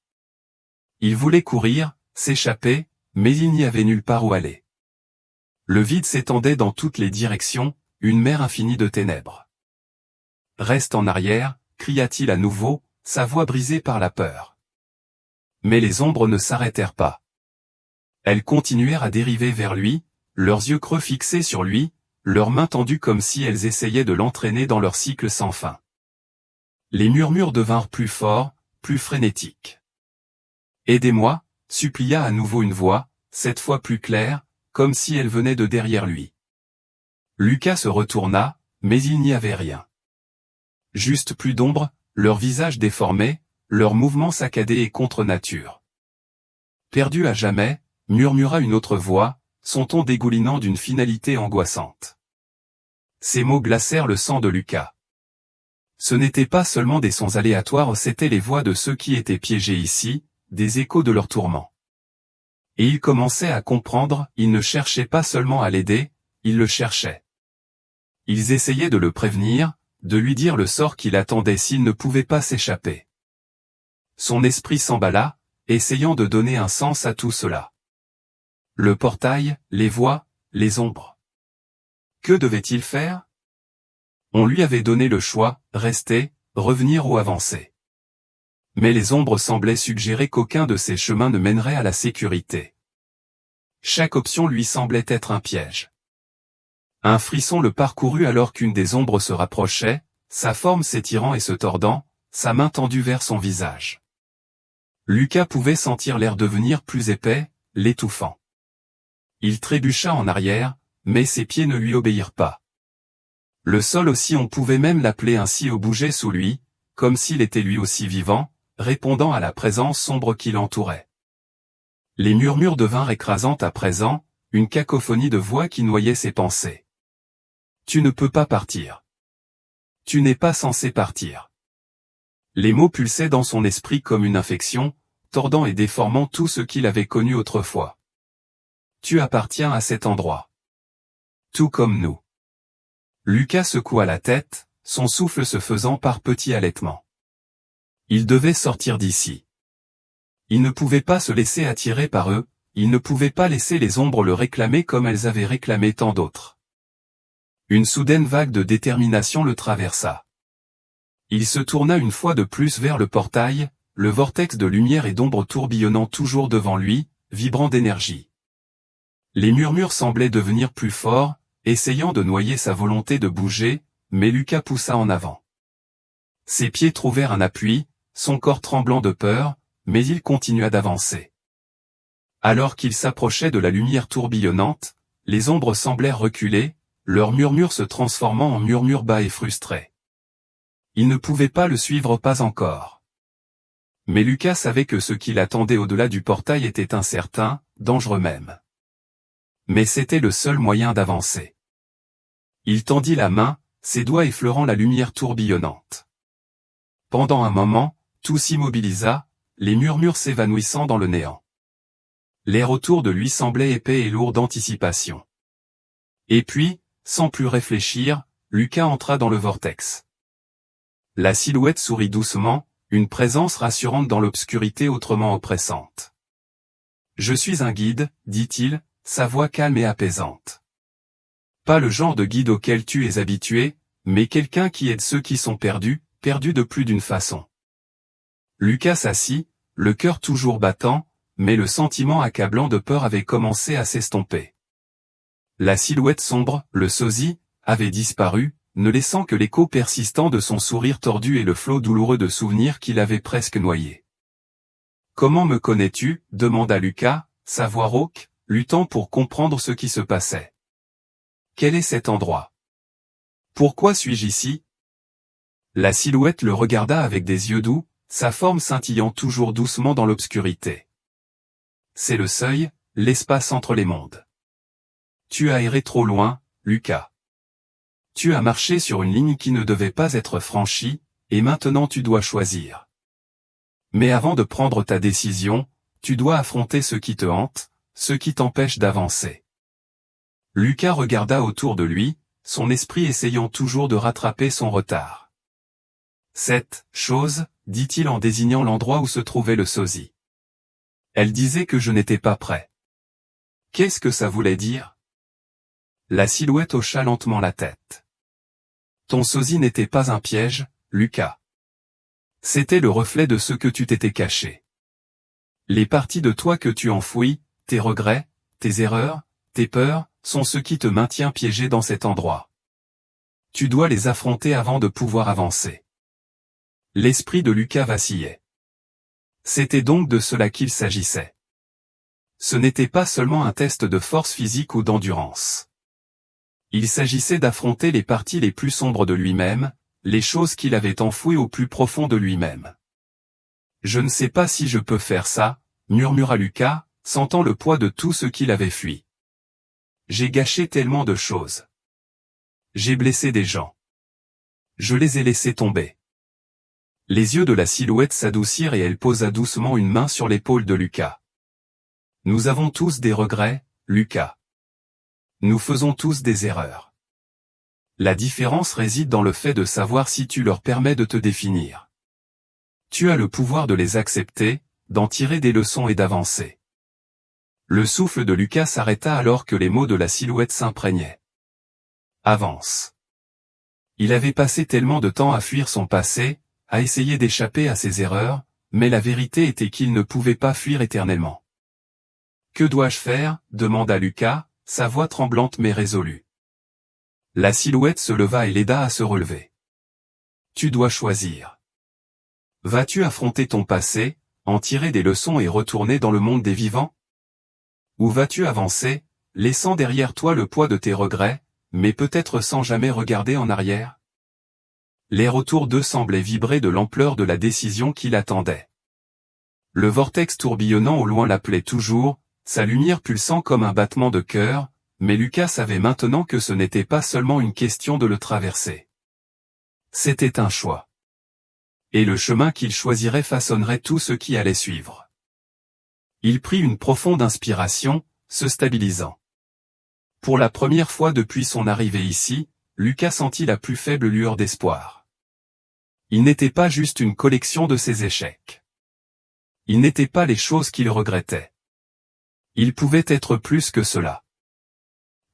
Il voulait courir, s'échapper, mais il n'y avait nulle part où aller. Le vide s'étendait dans toutes les directions, une mer infinie de ténèbres. « Reste en arrière », cria-t-il à nouveau, sa voix brisée par la peur. Mais les ombres ne s'arrêtèrent pas. Elles continuèrent à dériver vers lui, leurs yeux creux fixés sur lui, leurs mains tendues comme si elles essayaient de l'entraîner dans leur cycle sans fin. Les murmures devinrent plus forts, plus frénétiques. « Aidez-moi » supplia à nouveau une voix, cette fois plus claire, comme si elle venait de derrière lui. Lucas se retourna, mais il n'y avait rien. Juste plus d'ombre, leurs visages déformés, leurs mouvements saccadés et contre nature. Perdu à jamais, murmura une autre voix, son ton dégoulinant d'une finalité angoissante. Ces mots glacèrent le sang de Lucas. Ce n'étaient pas seulement des sons aléatoires, c'étaient les voix de ceux qui étaient piégés ici, des échos de leurs tourments. Et il commençait à comprendre, ils ne cherchaient pas seulement à l'aider, ils le cherchaient. Ils essayaient de le prévenir, de lui dire le sort qui l'attendait s'il ne pouvait pas s'échapper. Son esprit s'emballa, essayant de donner un sens à tout cela. Le portail, les voix, les ombres. Que devait-il faire? On lui avait donné le choix, rester, revenir ou avancer. Mais les ombres semblaient suggérer qu'aucun de ces chemins ne mènerait à la sécurité. Chaque option lui semblait être un piège. Un frisson le parcourut alors qu'une des ombres se rapprochait, sa forme s'étirant et se tordant, sa main tendue vers son visage. Lucas pouvait sentir l'air devenir plus épais, l'étouffant. Il trébucha en arrière, mais ses pieds ne lui obéirent pas. Le sol aussi, on pouvait même l'appeler ainsi, bougeait sous lui, comme s'il était lui aussi vivant, répondant à la présence sombre qui l'entourait. Les murmures devinrent écrasantes à présent, une cacophonie de voix qui noyait ses pensées. Tu ne peux pas partir. Tu n'es pas censé partir. Les mots pulsaient dans son esprit comme une infection, tordant et déformant tout ce qu'il avait connu autrefois. Tu appartiens à cet endroit. Tout comme nous. Lucas secoua la tête, son souffle se faisant par petits halètements. Il devait sortir d'ici. Il ne pouvait pas se laisser attirer par eux, il ne pouvait pas laisser les ombres le réclamer comme elles avaient réclamé tant d'autres. Une soudaine vague de détermination le traversa. Il se tourna une fois de plus vers le portail, le vortex de lumière et d'ombre tourbillonnant toujours devant lui, vibrant d'énergie. Les murmures semblaient devenir plus forts, essayant de noyer sa volonté de bouger, mais Lucas poussa en avant. Ses pieds trouvèrent un appui, son corps tremblant de peur, mais il continua d'avancer. Alors qu'il s'approchait de la lumière tourbillonnante, les ombres semblèrent reculer, leurs murmures se transformant en murmures bas et frustrés. Il ne pouvait pas le suivre, pas encore. Mais Lucas savait que ce qui l'attendait au-delà du portail était incertain, dangereux même. Mais c'était le seul moyen d'avancer. Il tendit la main, ses doigts effleurant la lumière tourbillonnante. Pendant un moment, tout s'immobilisa, les murmures s'évanouissant dans le néant. L'air autour de lui semblait épais et lourd d'anticipation. Et puis, sans plus réfléchir, Lucas entra dans le vortex. La silhouette sourit doucement, une présence rassurante dans l'obscurité autrement oppressante. « Je suis un guide, dit-il, sa voix calme et apaisante. Pas le genre de guide auquel tu es habitué, mais quelqu'un qui aide ceux qui sont perdus, perdus de plus d'une façon. » Lucas s'assit, le cœur toujours battant, mais le sentiment accablant de peur avait commencé à s'estomper. La silhouette sombre, le sosie, avait disparu, ne laissant que l'écho persistant de son sourire tordu et le flot douloureux de souvenirs qui l'avait presque noyé. « Comment me connais-tu » demanda Lucas, sa voix rauque, luttant pour comprendre ce qui se passait. « Quel est cet endroit ? Pourquoi suis-je ici? La silhouette le regarda avec des yeux doux, sa forme scintillant toujours doucement dans l'obscurité. C'est le seuil, l'espace entre les mondes. Tu as erré trop loin, Lucas. Tu as marché sur une ligne qui ne devait pas être franchie, et maintenant tu dois choisir. Mais avant de prendre ta décision, tu dois affronter ce qui te hante, ce qui t'empêche d'avancer. Lucas regarda autour de lui, son esprit essayant toujours de rattraper son retard. Cette chose, dit-il en désignant l'endroit où se trouvait le sosie. Elle disait que je n'étais pas prêt. Qu'est-ce que ça voulait dire? La silhouette hocha lentement la tête. Ton sosie n'était pas un piège, Lucas. C'était le reflet de ce que tu t'étais caché. Les parties de toi que tu enfouis, tes regrets, tes erreurs, tes peurs, sont ce qui te maintient piégé dans cet endroit. Tu dois les affronter avant de pouvoir avancer. L'esprit de Lucas vacillait. C'était donc de cela qu'il s'agissait. Ce n'était pas seulement un test de force physique ou d'endurance. Il s'agissait d'affronter les parties les plus sombres de lui-même, les choses qu'il avait enfouies au plus profond de lui-même. Je ne sais pas si je peux faire ça, murmura Lucas, sentant le poids de tout ce qu'il avait fui. J'ai gâché tellement de choses. J'ai blessé des gens. Je les ai laissés tomber. Les yeux de la silhouette s'adoucirent et elle posa doucement une main sur l'épaule de Lucas. Nous avons tous des regrets, Lucas. Nous faisons tous des erreurs. La différence réside dans le fait de savoir si tu leur permets de te définir. Tu as le pouvoir de les accepter, d'en tirer des leçons et d'avancer. Le souffle de Lucas s'arrêta alors que les mots de la silhouette s'imprégnaient. Avance. Il avait passé tellement de temps à fuir son passé, à essayer d'échapper à ses erreurs, mais la vérité était qu'il ne pouvait pas fuir éternellement. Que dois-je faire? Demanda Lucas, sa voix tremblante mais résolue. La silhouette se leva et l'aida à se relever. Tu dois choisir. Vas-tu affronter ton passé, en tirer des leçons et retourner dans le monde des vivants? Ou vas-tu avancer, laissant derrière toi le poids de tes regrets, mais peut-être sans jamais regarder en arrière? L'air autour d'eux semblait vibrer de l'ampleur de la décision qui l'attendait. Le vortex tourbillonnant au loin l'appelait toujours, sa lumière pulsant comme un battement de cœur, mais Lucas savait maintenant que ce n'était pas seulement une question de le traverser. C'était un choix. Et le chemin qu'il choisirait façonnerait tout ce qui allait suivre. Il prit une profonde inspiration, se stabilisant. Pour la première fois depuis son arrivée ici, Lucas sentit la plus faible lueur d'espoir. Il n'était pas juste une collection de ses échecs. Il n'était pas les choses qu'il regrettait. Il pouvait être plus que cela.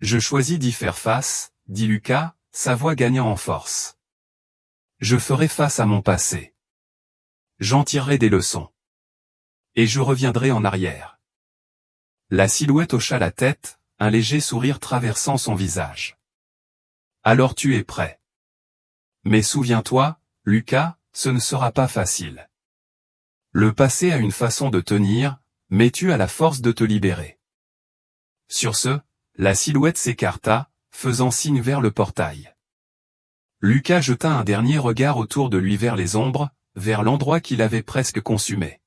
Je choisis d'y faire face, dit Lucas, sa voix gagnant en force. Je ferai face à mon passé. J'en tirerai des leçons. Et je reviendrai en arrière. La silhouette hocha la tête, un léger sourire traversant son visage. Alors tu es prêt. Mais souviens-toi, Lucas, ce ne sera pas facile. Le passé a une façon de tenir, mais tu as la force de te libérer. Sur ce, la silhouette s'écarta, faisant signe vers le portail. Lucas jeta un dernier regard autour de lui vers les ombres, vers l'endroit qu'il avait presque consumé.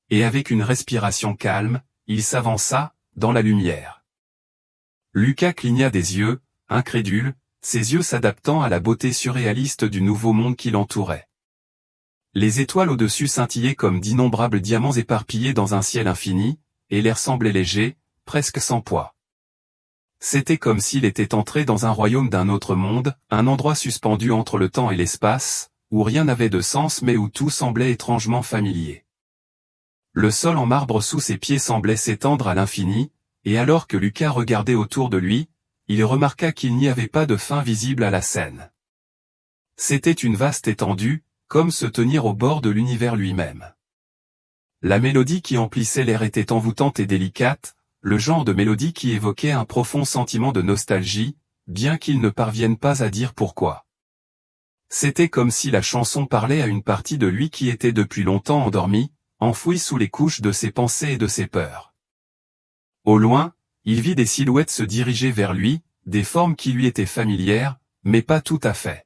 Et avec une respiration calme, il s'avança, dans la lumière. Lucas cligna des yeux, incrédule, ses yeux s'adaptant à la beauté surréaliste du nouveau monde qui l'entourait. Les étoiles au-dessus scintillaient comme d'innombrables diamants éparpillés dans un ciel infini, et l'air semblait léger, presque sans poids. C'était comme s'il était entré dans un royaume d'un autre monde, un endroit suspendu entre le temps et l'espace, où rien n'avait de sens mais où tout semblait étrangement familier. Le sol en marbre sous ses pieds semblait s'étendre à l'infini, et alors que Lucas regardait autour de lui, il remarqua qu'il n'y avait pas de fin visible à la scène. C'était une vaste étendue, comme se tenir au bord de l'univers lui-même. La mélodie qui emplissait l'air était envoûtante et délicate, le genre de mélodie qui évoquait un profond sentiment de nostalgie, bien qu'il ne parvienne pas à dire pourquoi. C'était comme si la chanson parlait à une partie de lui qui était depuis longtemps endormie, enfouie sous les couches de ses pensées et de ses peurs. Au loin, il vit des silhouettes se diriger vers lui, des formes qui lui étaient familières, mais pas tout à fait.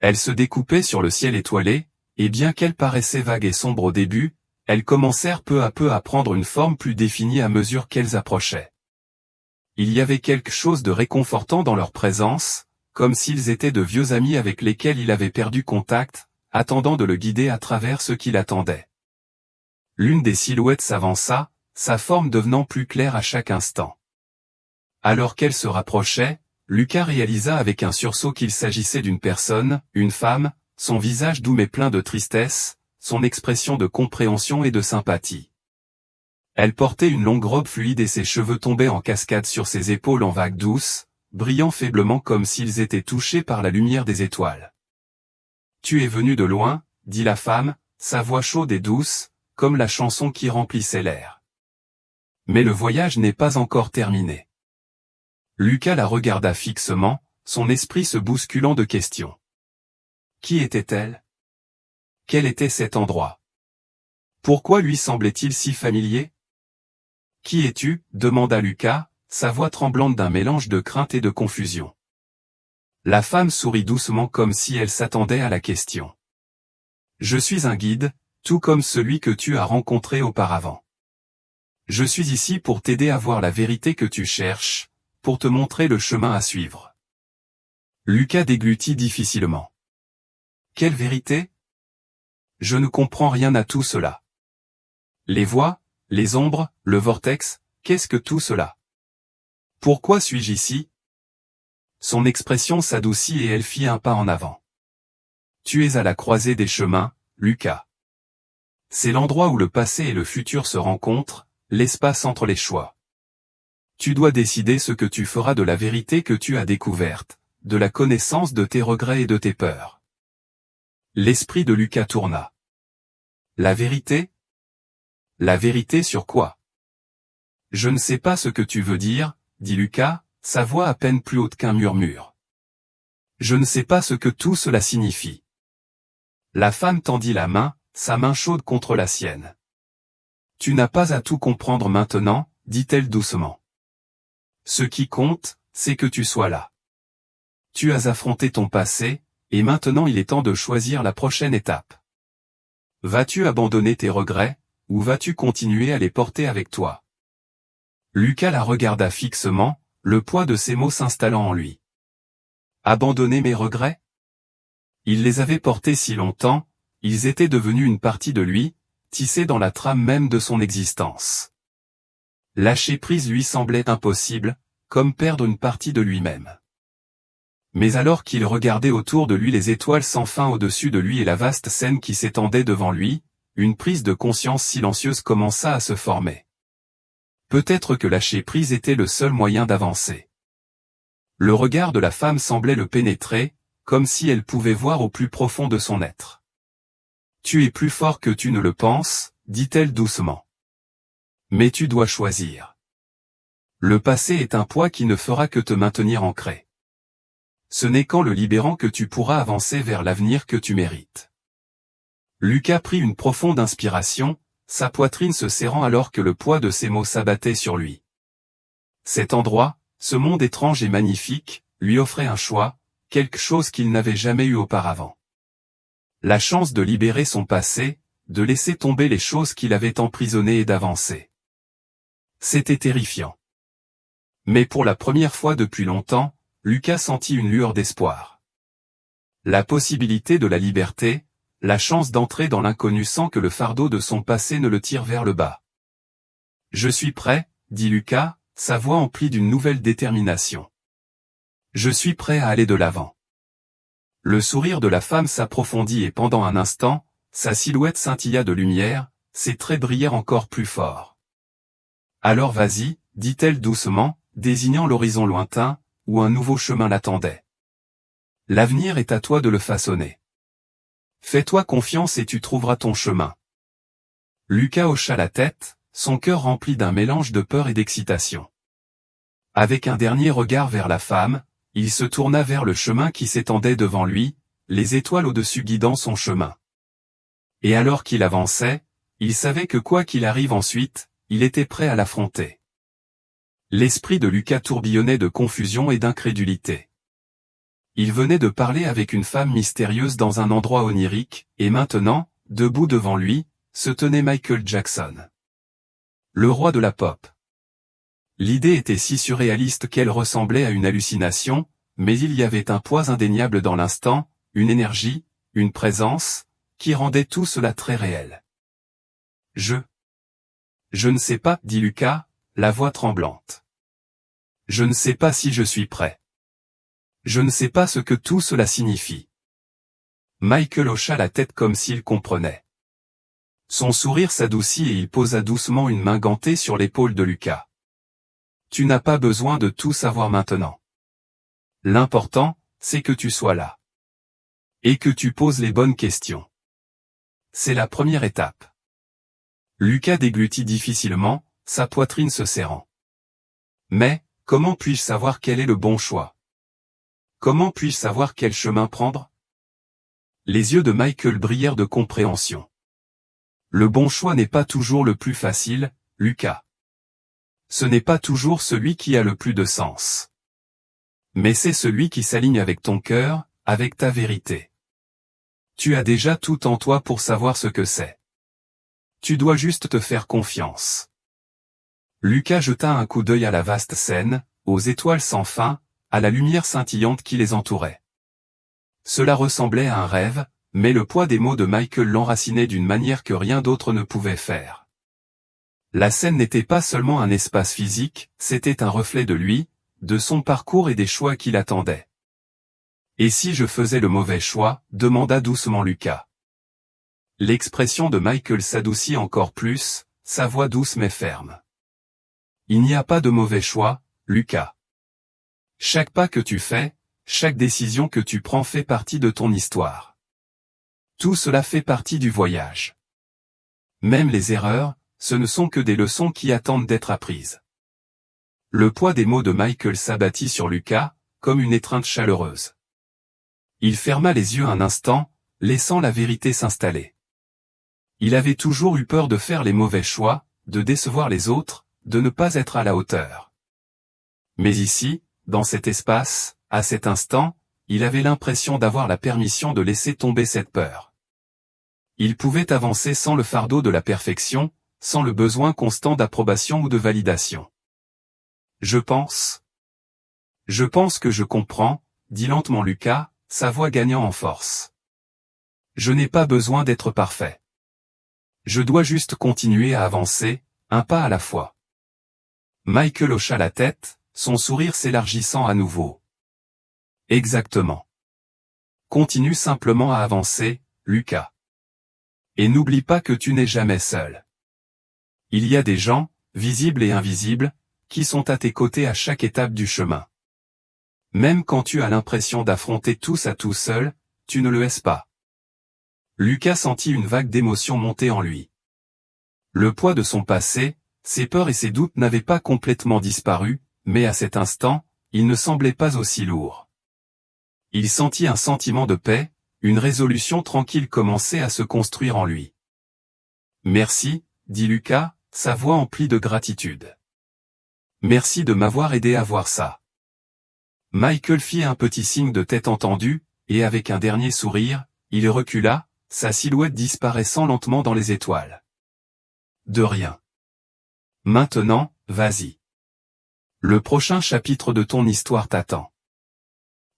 Elles se découpaient sur le ciel étoilé, et bien qu'elles paraissaient vagues et sombres au début, elles commencèrent peu à peu à prendre une forme plus définie à mesure qu'elles approchaient. Il y avait quelque chose de réconfortant dans leur présence, comme s'ils étaient de vieux amis avec lesquels il avait perdu contact, attendant de le guider à travers ce qui l'attendait. L'une des silhouettes s'avança, sa forme devenant plus claire à chaque instant. Alors qu'elle se rapprochait, Lucas réalisa avec un sursaut qu'il s'agissait d'une personne, une femme, son visage doux mais plein de tristesse, son expression de compréhension et de sympathie. Elle portait une longue robe fluide et ses cheveux tombaient en cascade sur ses épaules en vagues douces, brillant faiblement comme s'ils étaient touchés par la lumière des étoiles. « Tu es venu de loin, » dit la femme, sa voix chaude et douce, comme la chanson qui remplissait l'air. Mais le voyage n'est pas encore terminé. Lucas la regarda fixement, son esprit se bousculant de questions. Qui était-elle? Quel était cet endroit? Pourquoi lui semblait-il si familier? Qui es-tu? Demanda Lucas, sa voix tremblante d'un mélange de crainte et de confusion. La femme sourit doucement comme si elle s'attendait à la question. Je suis un guide, tout comme celui que tu as rencontré auparavant. Je suis ici pour t'aider à voir la vérité que tu cherches, pour te montrer le chemin à suivre. Lucas déglutit difficilement. Quelle vérité? Je ne comprends rien à tout cela. Les voix, les ombres, le vortex, qu'est-ce que tout cela? Pourquoi suis-je ici? Son expression s'adoucit et elle fit un pas en avant. Tu es à la croisée des chemins, Lucas. C'est l'endroit où le passé et le futur se rencontrent, l'espace entre les choix. Tu dois décider ce que tu feras de la vérité que tu as découverte, de la connaissance de tes regrets et de tes peurs. L'esprit de Lucas tourna. La vérité? La vérité sur quoi? Je ne sais pas ce que tu veux dire, dit Lucas, sa voix à peine plus haute qu'un murmure. Je ne sais pas ce que tout cela signifie. La femme tendit la main, sa main chaude contre la sienne. Tu n'as pas à tout comprendre maintenant, dit-elle doucement. Ce qui compte, c'est que tu sois là. Tu as affronté ton passé, et maintenant il est temps de choisir la prochaine étape. Vas-tu abandonner tes regrets, ou vas-tu continuer à les porter avec toi? Lucas la regarda fixement, le poids de ses mots s'installant en lui. Abandonner mes regrets? Il les avait portés si longtemps, ils étaient devenus une partie de lui, tissés dans la trame même de son existence. Lâcher prise lui semblait impossible, comme perdre une partie de lui-même. Mais alors qu'il regardait autour de lui les étoiles sans fin au-dessus de lui et la vaste scène qui s'étendait devant lui, une prise de conscience silencieuse commença à se former. Peut-être que lâcher prise était le seul moyen d'avancer. Le regard de la femme semblait le pénétrer, comme si elle pouvait voir au plus profond de son être. « Tu es plus fort que tu ne le penses, » dit-elle doucement. « Mais tu dois choisir. Le passé est un poids qui ne fera que te maintenir ancré. Ce n'est qu'en le libérant que tu pourras avancer vers l'avenir que tu mérites. » Lucas prit une profonde inspiration, sa poitrine se serrant alors que le poids de ses mots s'abattait sur lui. Cet endroit, ce monde étrange et magnifique, lui offrait un choix, quelque chose qu'il n'avait jamais eu auparavant. La chance de libérer son passé, de laisser tomber les choses qui l'avaient emprisonné et d'avancer. C'était terrifiant. Mais pour la première fois depuis longtemps, Lucas sentit une lueur d'espoir. La possibilité de la liberté, la chance d'entrer dans l'inconnu sans que le fardeau de son passé ne le tire vers le bas. « Je suis prêt, » dit Lucas, sa voix emplie d'une nouvelle détermination. « Je suis prêt à aller de l'avant. » Le sourire de la femme s'approfondit et pendant un instant, sa silhouette scintilla de lumière, ses traits brillèrent encore plus fort. « Alors vas-y, » dit-elle doucement, désignant l'horizon lointain, où un nouveau chemin l'attendait. « L'avenir est à toi de le façonner. Fais-toi confiance et tu trouveras ton chemin. » Lucas hocha la tête, son cœur rempli d'un mélange de peur et d'excitation. Avec un dernier regard vers la femme, il se tourna vers le chemin qui s'étendait devant lui, les étoiles au-dessus guidant son chemin. Et alors qu'il avançait, il savait que quoi qu'il arrive ensuite, il était prêt à l'affronter. L'esprit de Lucas tourbillonnait de confusion et d'incrédulité. Il venait de parler avec une femme mystérieuse dans un endroit onirique, et maintenant, debout devant lui, se tenait Michael Jackson. Le roi de la pop. L'idée était si surréaliste qu'elle ressemblait à une hallucination, mais il y avait un poids indéniable dans l'instant, une énergie, une présence, qui rendait tout cela très réel. Je ne sais pas, dit Lucas, la voix tremblante. Je ne sais pas si je suis prêt. Je ne sais pas ce que tout cela signifie. Michael hocha la tête comme s'il comprenait. Son sourire s'adoucit et il posa doucement une main gantée sur l'épaule de Lucas. Tu n'as pas besoin de tout savoir maintenant. L'important, c'est que tu sois là. Et que tu poses les bonnes questions. C'est la première étape. Lucas déglutit difficilement, sa poitrine se serrant. Mais, comment puis-je savoir quel est le bon choix? Comment puis-je savoir quel chemin prendre? Les yeux de Michael brillèrent de compréhension. Le bon choix n'est pas toujours le plus facile, Lucas. Ce n'est pas toujours celui qui a le plus de sens. Mais c'est celui qui s'aligne avec ton cœur, avec ta vérité. Tu as déjà tout en toi pour savoir ce que c'est. Tu dois juste te faire confiance. Lucas jeta un coup d'œil à la vaste scène, aux étoiles sans fin, à la lumière scintillante qui les entourait. Cela ressemblait à un rêve, mais le poids des mots de Michael l'enracinait d'une manière que rien d'autre ne pouvait faire. La scène n'était pas seulement un espace physique, c'était un reflet de lui, de son parcours et des choix qui l'attendaient. Et si je faisais le mauvais choix, demanda doucement Lucas. L'expression de Michael s'adoucit encore plus, sa voix douce mais ferme. Il n'y a pas de mauvais choix, Lucas. Chaque pas que tu fais, chaque décision que tu prends fait partie de ton histoire. Tout cela fait partie du voyage. Même les erreurs, ce ne sont que des leçons qui attendent d'être apprises. Le poids des mots de Michael s'abattit sur Lucas, comme une étreinte chaleureuse. Il ferma les yeux un instant, laissant la vérité s'installer. Il avait toujours eu peur de faire les mauvais choix, de décevoir les autres, de ne pas être à la hauteur. Mais ici, dans cet espace, à cet instant, il avait l'impression d'avoir la permission de laisser tomber cette peur. Il pouvait avancer sans le fardeau de la perfection, sans le besoin constant d'approbation ou de validation. Je pense que je comprends, dit lentement Lucas, sa voix gagnant en force. Je n'ai pas besoin d'être parfait. Je dois juste continuer à avancer, un pas à la fois. Michael hocha la tête, son sourire s'élargissant à nouveau. Exactement. Continue simplement à avancer, Lucas. Et n'oublie pas que tu n'es jamais seul. Il y a des gens, visibles et invisibles, qui sont à tes côtés à chaque étape du chemin. Même quand tu as l'impression d'affronter tout ça tout seul, tu ne le laisses pas. Lucas sentit une vague d'émotion monter en lui. Le poids de son passé, ses peurs et ses doutes n'avaient pas complètement disparu, mais à cet instant, ils ne semblaient pas aussi lourds. Il sentit un sentiment de paix, une résolution tranquille commencer à se construire en lui. Merci, dit Lucas, sa voix emplie de gratitude. Merci de m'avoir aidé à voir ça. Michael fit un petit signe de tête entendu, et avec un dernier sourire, il recula, sa silhouette disparaissant lentement dans les étoiles. De rien. Maintenant, vas-y. Le prochain chapitre de ton histoire t'attend.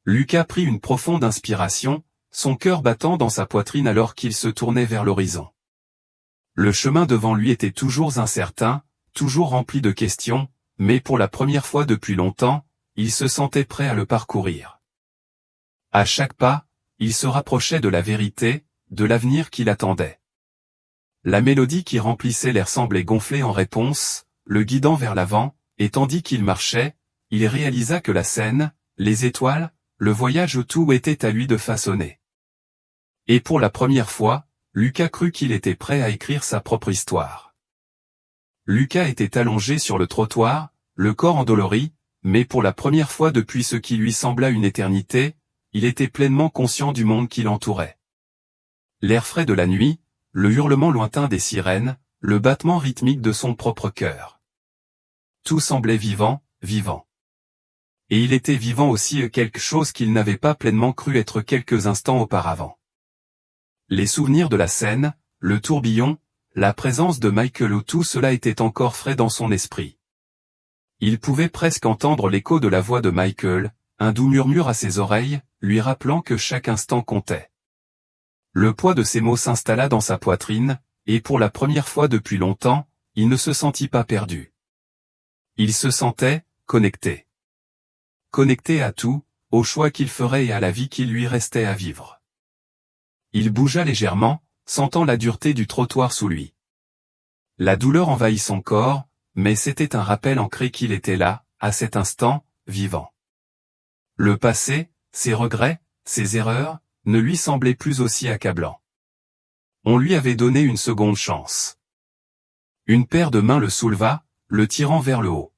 Lucas prit une profonde inspiration, son cœur battant dans sa poitrine alors qu'il se tournait vers l'horizon. Le chemin devant lui était toujours incertain, toujours rempli de questions, mais pour la première fois depuis longtemps, il se sentait prêt à le parcourir. À chaque pas, il se rapprochait de la vérité, de l'avenir qui l'attendait. La mélodie qui remplissait l'air semblait gonfler en réponse, le guidant vers l'avant, et tandis qu'il marchait, il réalisa que la scène, les étoiles, le voyage tout était à lui de façonner. Et pour la première fois, Lucas crut qu'il était prêt à écrire sa propre histoire. Lucas était allongé sur le trottoir, le corps endolori, mais pour la première fois depuis ce qui lui sembla une éternité, il était pleinement conscient du monde qui l'entourait. L'air frais de la nuit, le hurlement lointain des sirènes, le battement rythmique de son propre cœur. Tout semblait vivant, vivant. Et il était vivant aussi, quelque chose qu'il n'avait pas pleinement cru être quelques instants auparavant. Les souvenirs de la scène, le tourbillon, la présence de Michael ou tout cela était encore frais dans son esprit. Il pouvait presque entendre l'écho de la voix de Michael, un doux murmure à ses oreilles, lui rappelant que chaque instant comptait. Le poids de ces mots s'installa dans sa poitrine, et pour la première fois depuis longtemps, il ne se sentit pas perdu. Il se sentait connecté. Connecté à tout, au choix qu'il ferait et à la vie qu'il lui restait à vivre. Il bougea légèrement, sentant la dureté du trottoir sous lui. La douleur envahit son corps, mais c'était un rappel ancré qu'il était là, à cet instant, vivant. Le passé, ses regrets, ses erreurs, ne lui semblaient plus aussi accablants. On lui avait donné une seconde chance. Une paire de mains le souleva, le tirant vers le haut.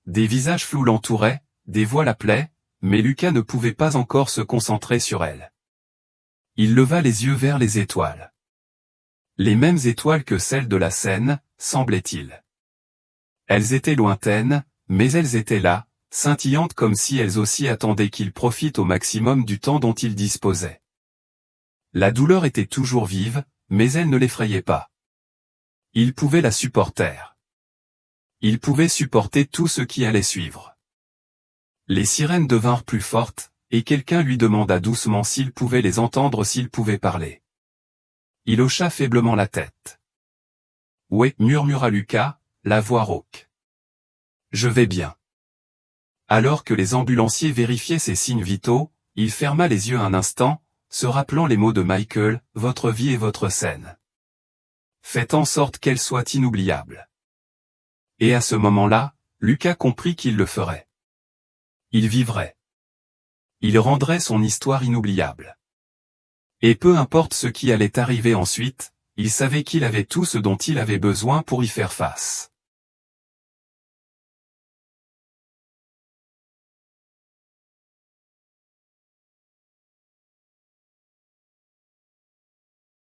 Des visages flous l'entouraient, des voix l'appelaient, mais Lucas ne pouvait pas encore se concentrer sur elle. Il leva les yeux vers les étoiles. Les mêmes étoiles que celles de la scène, semblait-il. Elles étaient lointaines, mais elles étaient là, scintillantes comme si elles aussi attendaient qu'il profite au maximum du temps dont il disposait. La douleur était toujours vive, mais elle ne l'effrayait pas. Il pouvait la supporter. Il pouvait supporter tout ce qui allait suivre. Les sirènes devinrent plus fortes, et quelqu'un lui demanda doucement s'il pouvait les entendre, s'il pouvait parler. Il hocha faiblement la tête. « Ouais, » murmura Lucas, la voix rauque. « Je vais bien. » Alors que les ambulanciers vérifiaient ses signes vitaux, il ferma les yeux un instant, se rappelant les mots de Michael, « Votre vie est votre scène. Faites en sorte qu'elle soit inoubliable. » Et à ce moment-là, Lucas comprit qu'il le ferait. Il vivrait. Il rendrait son histoire inoubliable. Et peu importe ce qui allait arriver ensuite, il savait qu'il avait tout ce dont il avait besoin pour y faire face.